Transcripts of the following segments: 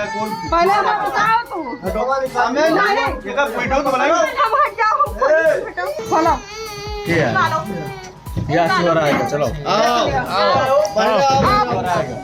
पहले हमें बताओ तू। खोलो। चलो।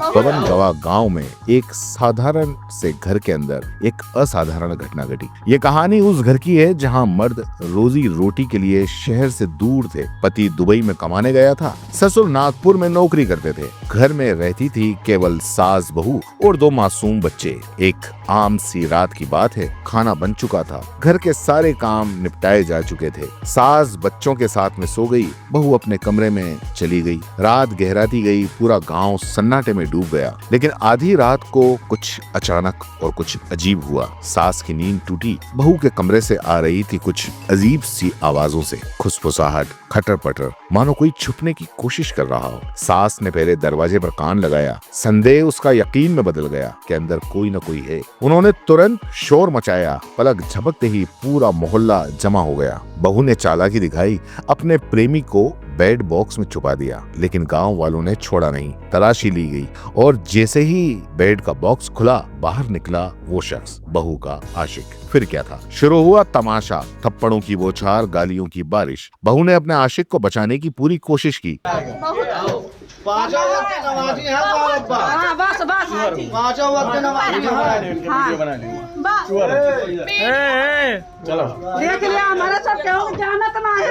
पवन गवा गांव में एक साधारण से घर के अंदर एक असाधारण घटना घटी। ये कहानी उस घर की है जहां मर्द रोजी रोटी के लिए शहर से दूर थे। पति दुबई में कमाने गया था, ससुर नागपुर में नौकरी करते थे। घर में रहती थी केवल सास बहू और 2 मासूम बच्चे। एक आम सी रात की बात है, खाना बन चुका था, घर के सारे काम निपटाए जा चुके थे। सास बच्चों के साथ में सो गई, बहू अपने कमरे में चली गई। रात गहराती गई, पूरा गांव सन्नाटे में डूब गया। लेकिन आधी रात को कुछ अचानक और कुछ अजीब हुआ। सास की नींद टूटी, बहू के कमरे से आ रही थी कुछ अजीब सी आवाजों से, खुसफुसाहट, खटर पटर, मानो कोई छुपने की कोशिश कर रहा हो। सास ने पहले दरवाजे पर कान लगाया, संदेह उसका यकीन में बदल गया कि अंदर कोई न कोई है। उन्होंने तुरंत शोर मचाया, पलक झपकते ही पूरा मोहल्ला जमा हो गया। बहू ने चालाकी दिखाई, अपने प्रेमी को बेड बॉक्स में छुपा दिया, लेकिन गांव वालों ने छोड़ा नहीं। तलाशी ली गई और जैसे ही बेड का बॉक्स खुला, बाहर निकला वो शख्स, बहू का आशिक। फिर क्या था, शुरू हुआ तमाशा, थप्पड़ों की बौछार, गालियों की बारिश। बहू ने अपने आशिक को बचाने की पूरी कोशिश की। पांचों वक्त नमाजी हैं अब्बा। हाँ, बस बस। पांचों वक्त नमाजी हैं। चलो। देख लिया हमारा सब क्यों जानत ना है।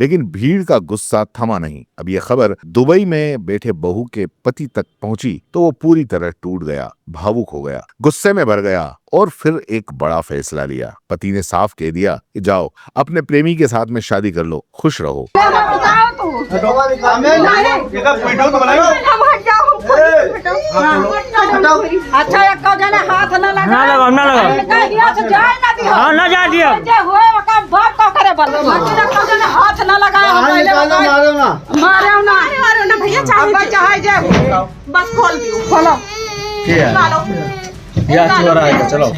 लेकिन भीड़ का गुस्सा थमा नहीं। अब ये खबर दुबई में बैठे बहू के पति तक पहुंची तो वो पूरी तरह टूट गया, भावुक हो गया, गुस्से में भर गया और फिर एक बड़ा फैसला लिया। पति ने साफ कह दिया कि जाओ अपने प्रेमी के साथ में शादी कर लो, खुश रहो। बताओ तू। अच्छा एक जने हाथ न लगा। ना लगा, ना लगा। हाँ ना जा दिया। हाथ न लगाया, मारो ना भैया, चाहे बस खोल दियो, खोलो। चलो।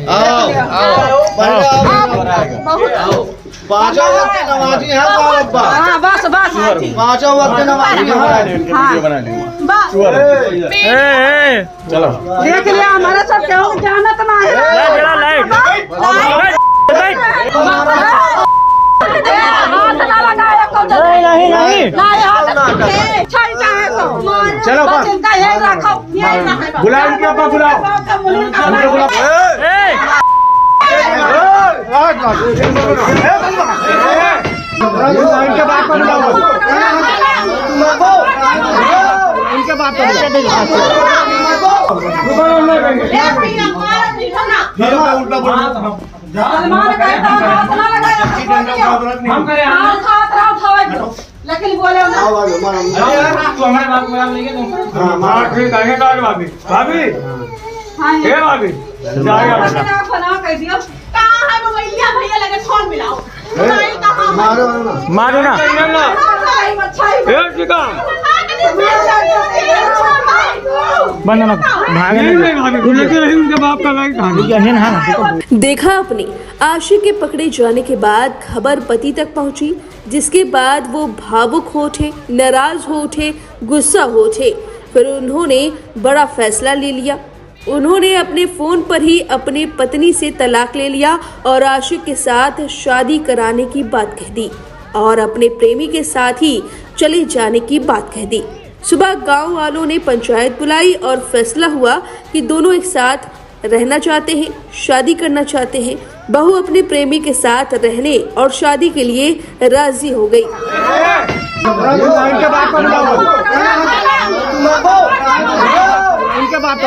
पांचों वक्त नमाजी हैं अब्बा। हाँ, बस बस। पांचों वक्त नमाजी हैं। चलो। देख लिया हमारा सब क्यों जानत ना है। चलो बुलाओ इनके अब्बा, बुलाओ। इनके बाप को बुलाओ, इनके बाप को लेकिन बोले ना तू हमारे बाप को नहीं के तुम। हां ठीक है, कहां भाभी? भाभी ए भाभी जाएगा बना कह दियो। कहां है मोबाइलिया भैया लगे फोन मिलाओ। मोबाइल कहां? मारो ना। ए चिका बनना भागे नहीं, लेकिन उनके बाप का लाइक कहानी है ना। देखा आपने, आशिक के पकड़े जाने के बाद खबर पति तक पहुंची, जिसके बाद वो भावुक हो उठे, नाराज हो उठे, गुस्सा हो उठे। फिर उन्होंने बड़ा फैसला ले लिया। उन्होंने अपने फोन पर ही अपने पत्नी से तलाक ले लिया और आशिक के साथ शादी कराने की बात कह दी और अपने प्रेमी के साथ ही चले जाने की बात कह दी। सुबह गांव वालों ने पंचायत बुलाई और फैसला हुआ कि दोनों एक साथ रहना चाहते हैं, शादी करना चाहते हैं। बहू अपने प्रेमी के साथ रहने और शादी के लिए राजी हो गई। इनके बाप को बुलाओ, इनके बाप को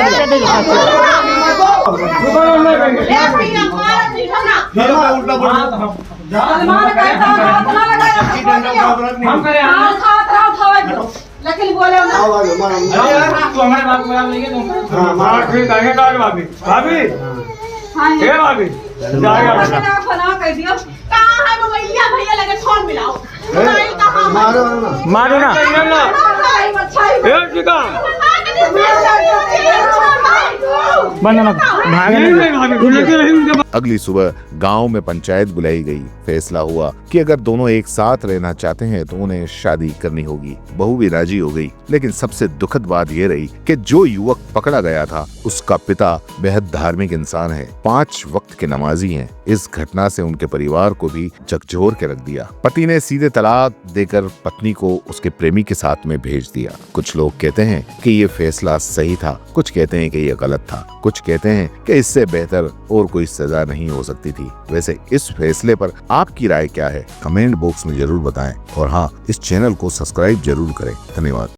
लेकिन बोले ना तू हमारे बाप को नहीं के तुम। हां ठीक है, कहां भाभी? भाभी ए भाभी जाएगा बना कह दियो। कहां है मोबाइलिया भैया लगे फोन मिलाओ। मोबाइल कहां? मारो ना। ए चिका बंद ना भाग नहीं भाभी बुलाते रही उनके अगली सुबह गांव में पंचायत बुलाई गई। फैसला हुआ कि अगर दोनों एक साथ रहना चाहते हैं तो उन्हें शादी करनी होगी। बहू भी राजी हो गई, लेकिन सबसे दुखद बात यह रही कि जो युवक पकड़ा गया था उसका पिता बेहद धार्मिक इंसान है, 5 वक्त के नमाजी हैं। इस घटना से उनके परिवार को भी झकझोर के रख दिया। पति ने सीधे तलाक देकर पत्नी को उसके प्रेमी के साथ में भेज दिया। कुछ लोग कहते हैं कि ये फैसला सही था, कुछ कहते हैं कि ये गलत था, कुछ कहते हैं कि इससे बेहतर और कोई सजा नहीं हो सकती थी। वैसे इस फैसले पर आपकी राय क्या है? कमेंट बॉक्स में जरूर बताएं और हाँ, इस चैनल को सब्सक्राइब जरूर करें। धन्यवाद।